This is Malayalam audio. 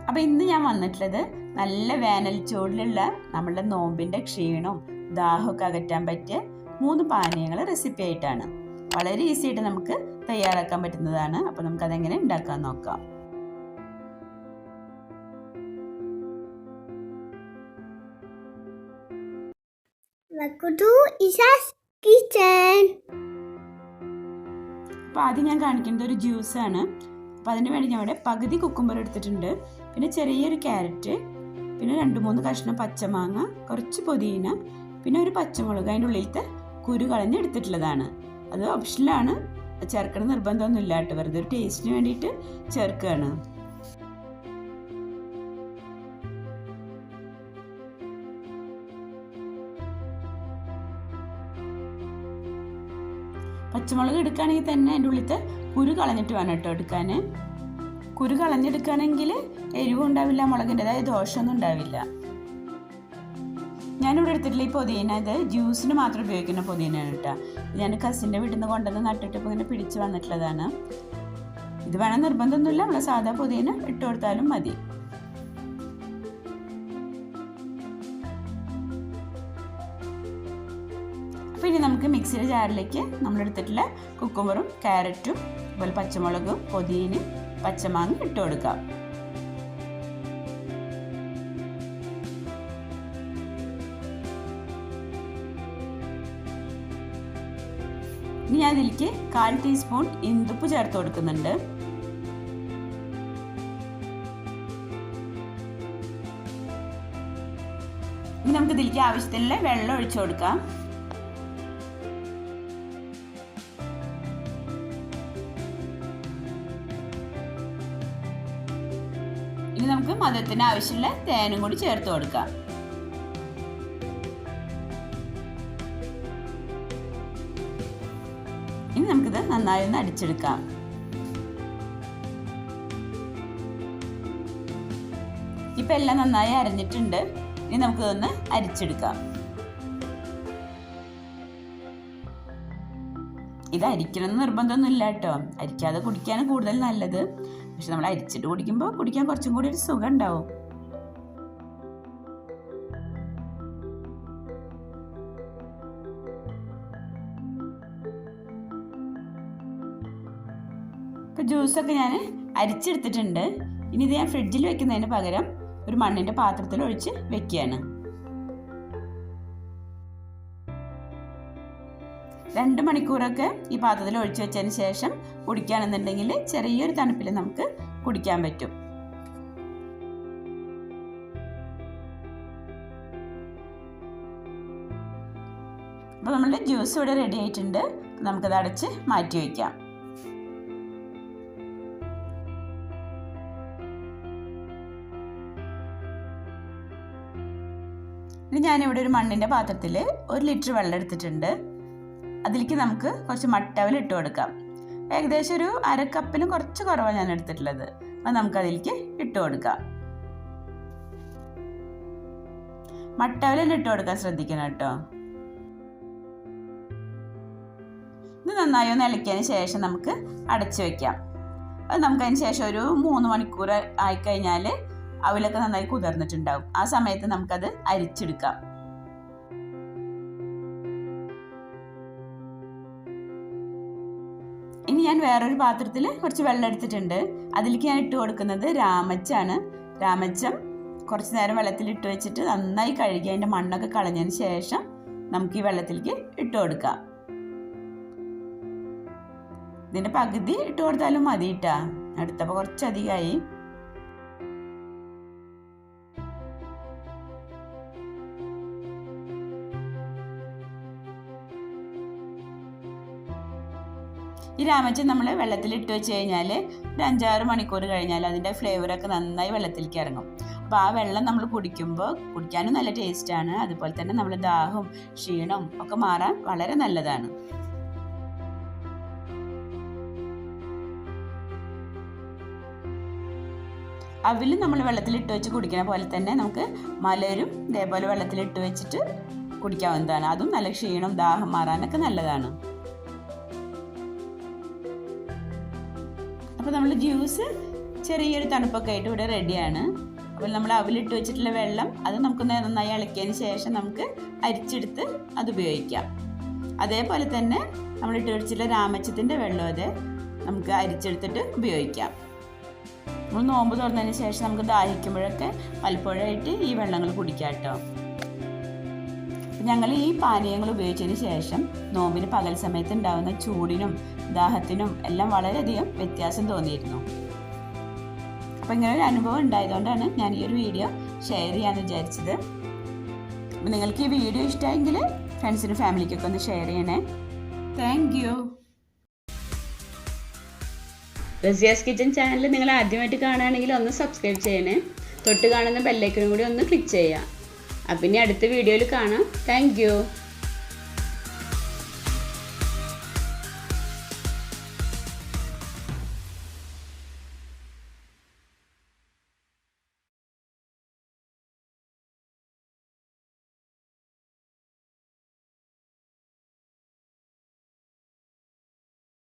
അപ്പോൾ ഇന്ന് ഞാൻ വന്നിട്ടുള്ളത് നല്ല വേനൽ ചൂടിലുള്ള നമ്മളുടെ നോമ്പിൻ്റെ ക്ഷീണവും ദാഹമൊക്കെ അകറ്റാൻ പറ്റിയ 3 പാനീയങ്ങൾ റെസിപ്പി ആയിട്ടാണ്. വളരെ ഈസി ആയിട്ട് നമുക്ക് തയ്യാറാക്കാൻ പറ്റുന്നതാണ്. അപ്പോൾ നമുക്കതെങ്ങനെ ഉണ്ടാക്കാൻ നോക്കാം. അപ്പോൾ ആദ്യം ഞാൻ കാണിക്കുന്നത് ഒരു ജ്യൂസാണ്. അപ്പോൾ അതിന് വേണ്ടി ഞാൻ ഇവിടെ പകുതി കുക്കുംബർ എടുത്തിട്ടുണ്ട്, പിന്നെ ചെറിയൊരു ക്യാരറ്റ്, പിന്നെ 2-3 കഷ്ണം പച്ചമാങ്ങ, കുറച്ച് പുതിന, പിന്നെ ഒരു പച്ചമുളക് അതിൻ്റെ ഉള്ളിലത്തെ കുരു കളഞ്ഞ് എടുത്തിട്ടുള്ളതാണ്. അത് ഓപ്ഷനിലാണ്, ചേർക്കണം നിർബന്ധമൊന്നും ഇല്ല കേട്ടോ, വെറുതെ ഒരു ടേസ്റ്റിന് വേണ്ടിയിട്ട് ചേർക്കുകയാണ്. പച്ചമുളക് എടുക്കുകയാണെങ്കിൽ തന്നെ അതിൻ്റെ ഉള്ളിലത്തെ കുരു കളഞ്ഞിട്ട് വേണം കേട്ടോ എടുക്കാൻ. കുരു കളഞ്ഞെടുക്കുകയാണെങ്കിൽ എരിവും ഉണ്ടാവില്ല, മുളകിൻ്റെ അതായത് ദോഷമൊന്നും ഉണ്ടാവില്ല. ഞാനിവിടെ എടുത്തിട്ടില്ല ഈ പുതിന, ഇത് ജ്യൂസിന് മാത്രം ഉപയോഗിക്കുന്ന പുതിനയാണ് കേട്ടോ. ഞാൻ കസിൻ്റെ വീട്ടിൽ നിന്ന് കൊണ്ടുവന്ന് നട്ടിട്ട് ഇപ്പോൾ ഇങ്ങനെ പിടിച്ച് വന്നിട്ടുള്ളതാണ്. ഇത് വേണം നിർബന്ധമൊന്നുമില്ല, നമ്മൾ സാധാ പുതിന ഇട്ട് കൊടുത്താലും മതി. അപ്പോൾ ഇനി നമുക്ക് മിക്സിയുടെ ജാറിലേക്ക് നമ്മളെടുത്തിട്ടുള്ള കുക്കുംബറും ക്യാരറ്റും അതുപോലെ പച്ചമുളകും പുതിനയും പച്ചമാങ്ങ ഇട്ട് കൊടുക്കാം. ഇനി ഞാൻ ഇതിലേക്ക് 1/4 ടീസ്പൂൺ ഇന്ദുപ്പ് ചേർത്ത് കൊടുക്കുന്നുണ്ട്. ഇനി നമുക്ക് ഇതിലേക്ക് ആവശ്യത്തിനുള്ള വെള്ളം ഒഴിച്ചു കൊടുക്കാം. ഇനി നമുക്ക് മധുരത്തിന് ആവശ്യമുള്ള തേനും കൂടി ചേർത്ത് കൊടുക്കാം. ഇനി നമുക്കിത് നന്നായി ഒന്ന് അടിച്ചെടുക്കാം. ഇപ്പം എല്ലാം നന്നായി അരഞ്ഞിട്ടുണ്ട്. ഇനി നമുക്കിതൊന്ന് അരിച്ചെടുക്കാം. ഇത് അരിക്കണമെന്ന് നിർബന്ധമൊന്നും ഇല്ല കേട്ടോ, അരിക്കാതെ കുടിക്കാണ് കൂടുതൽ നല്ലത്. പക്ഷെ നമ്മൾ അരിച്ചിട്ട് കുടിക്കുമ്പോൾ കുടിക്കാൻ കുറച്ചും കൂടി ഒരു സുഖം ഉണ്ടാവും. ഇപ്പോൾ ജ്യൂസൊക്കെ ഞാൻ അരിച്ചെടുത്തിട്ടുണ്ട്. ഇനി ഇത് ഞാൻ ഫ്രിഡ്ജിൽ വെക്കുന്നതിന് പകരം ഒരു മണ്ണിൻ്റെ പാത്രത്തിൽ ഒഴിച്ച് വെക്കുകയാണ്. 2 മണിക്കൂറൊക്കെ ഈ പാത്രത്തിൽ ഒഴിച്ചു വെച്ചതിന് ശേഷം കുടിക്കുകയാണെന്നുണ്ടെങ്കിൽ ചെറിയൊരു തണുപ്പിൽ നമുക്ക് കുടിക്കാൻ പറ്റും. അപ്പോൾ നമ്മളുടെ ജ്യൂസ് ഇവിടെ റെഡി ആയിട്ടുണ്ട്. നമുക്കത് അടച്ച് മാറ്റി വയ്ക്കാം. ഇനി ഞാനിവിടെ ഒരു മണ്ണിൻ്റെ പാത്രത്തിൽ 1 ലിറ്റർ വെള്ളം എടുത്തിട്ടുണ്ട്. അതിലേക്ക് നമുക്ക് കുറച്ച് മട്ടവൽ ഇട്ട് കൊടുക്കാം. ഏകദേശം ഒരു 1/2 കപ്പിലും കുറച്ച് കുറവാണ് ഞാൻ എടുത്തിട്ടുള്ളത്. അത് നമുക്കതിലേക്ക് ഇട്ട് കൊടുക്കാം. മട്ടവൽ ഇട്ട് കൊടുക്കാൻ ശ്രദ്ധിക്കണം കേട്ടോ. ഇത് നന്നായി ഒന്ന് ഇളക്കിയതിന് ശേഷം നമുക്ക് അടച്ചു വയ്ക്കാം. അത് നമുക്കതിന് ശേഷം ഒരു 3 മണിക്കൂർ ആയിക്കഴിഞ്ഞാൽ അവലൊക്കെ നന്നായി കുതിർന്നിട്ടുണ്ടാവും. ആ സമയത്ത് നമുക്കത് അരിച്ചെടുക്കാം. ഇനി ഞാൻ വേറൊരു പാത്രത്തിൽ കുറച്ച് വെള്ളം എടുത്തിട്ടുണ്ട്. അതിലേക്ക് ഞാൻ ഇട്ട് കൊടുക്കുന്നത് രാമച്ചാണ്. രാമച്ചം കുറച്ച് നേരം വെള്ളത്തിൽ ഇട്ട് വെച്ചിട്ട് നന്നായി കഴുകി അതിൻ്റെ മണ്ണൊക്കെ കളഞ്ഞതിന് ശേഷം നമുക്ക് ഈ വെള്ളത്തിലേക്ക് ഇട്ട് കൊടുക്കാം. ഇതിൻ്റെ പകുതി ഇട്ട് കൊടുത്താലും മതി കേട്ടാ, അടുത്തപ്പോൾ കുറച്ചധികമായി. ഈ രാമച്ചൻ നമ്മൾ വെള്ളത്തിലിട്ട് വെച്ച് കഴിഞ്ഞാൽ ഒരു 5-6 മണിക്കൂർ കഴിഞ്ഞാൽ അതിൻ്റെ ഫ്ലേവറൊക്കെ നന്നായി വെള്ളത്തിലേക്ക് ഇറങ്ങും. അപ്പോൾ ആ വെള്ളം നമ്മൾ കുടിക്കുമ്പോൾ കുടിക്കാനും നല്ല ടേസ്റ്റാണ്. അതുപോലെ തന്നെ നമ്മുടെ ദാഹവും ക്ഷീണവും ഒക്കെ മാറാൻ വളരെ നല്ലതാണ്. അവിലും നമ്മൾ വെള്ളത്തിലിട്ട് വെച്ച് കുടിക്കുന്ന പോലെ തന്നെ നമുക്ക് മലരും ഇതേപോലെ വെള്ളത്തിലിട്ട് വെച്ചിട്ട് കുടിക്കാവുന്നതാണ്. അതും നല്ല ക്ഷീണം ദാഹം മാറാനൊക്കെ നല്ലതാണ്. അപ്പോൾ നമ്മൾ ജ്യൂസ് ചെറിയൊരു തണുപ്പൊക്കെ ആയിട്ട് ഇവിടെ റെഡിയാണ്. അപ്പോൾ നമ്മൾ അവിലിട്ട് വെച്ചിട്ടുള്ള വെള്ളം അത് നമുക്ക് നന്നായി ഇളക്കിയതിന് ശേഷം നമുക്ക് അരിച്ചെടുത്ത് അത് ഉപയോഗിക്കാം. അതേപോലെ തന്നെ നമ്മൾ ഇട്ട് വെച്ചിട്ടുള്ള രാമച്ചത്തിൻ്റെ വെള്ളം അത് നമുക്ക് അരിച്ചെടുത്തിട്ട് ഉപയോഗിക്കാം. നമ്മൾ നോമ്പ് തുറന്നതിന് ശേഷം നമുക്ക് ദാഹിക്കുമ്പോഴൊക്കെ പലപ്പോഴായിട്ട് ഈ വെള്ളങ്ങൾ കുടിക്കാം കേട്ടോ. ഞങ്ങൾ ഈ പാനീയങ്ങൾ ഉപയോഗിച്ചതിന് ശേഷം നോമ്പിന് പകൽ സമയത്ത് ഉണ്ടാകുന്ന ചൂടിനും ദാഹത്തിനും എല്ലാം വളരെയധികം വ്യത്യാസം തോന്നിയിരുന്നു. അപ്പം ഇങ്ങനെ ഒരു അനുഭവം ഉണ്ടായതുകൊണ്ടാണ് ഞാൻ ഈ ഒരു വീഡിയോ ഷെയർ ചെയ്യാമെന്ന് വിചാരിച്ചത്. അപ്പം നിങ്ങൾക്ക് ഈ വീഡിയോ ഇഷ്ടമായെങ്കിൽ ഫ്രണ്ട്സിനും ഫാമിലിക്കൊക്കെ ഒന്ന് ഷെയർ ചെയ്യണേ. Thank you. Razia's kitchen channel നിങ്ങൾ ആദ്യമായിട്ട് കാണുകയാണെങ്കിൽ ഒന്ന് സബ്സ്ക്രൈബ് ചെയ്യണേ. തൊട്ട് കാണുന്ന ബെല്ലൈക്കനും കൂടി ഒന്ന് ക്ലിക്ക് ചെയ്യാം. അപ്പം ഇനി അടുത്ത വീഡിയോയിൽ കാണാം. Thank you.